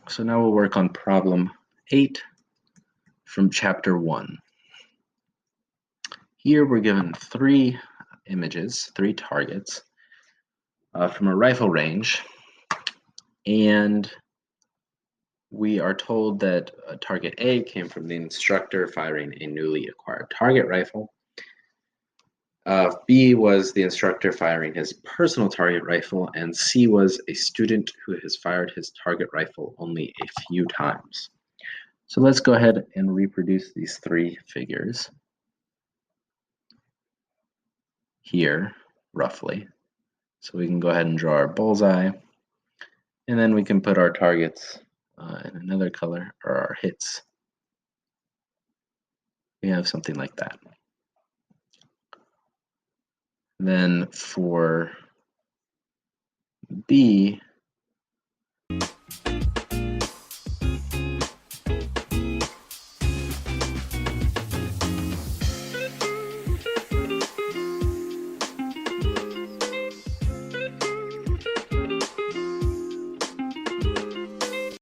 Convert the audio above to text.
So now we'll work on problem 8 from chapter 1. Here we're given 3 images, 3 targets from a rifle range, and we are told that target A came from the instructor firing a newly acquired target rifle. B was the instructor firing his personal target rifle, and C was a student who has fired his target rifle only a few times. So let's go ahead and reproduce these 3 figures here, roughly. So we can go ahead and draw our bullseye, and then we can put our targets in another color, or our hits. We have something like that. Then for B,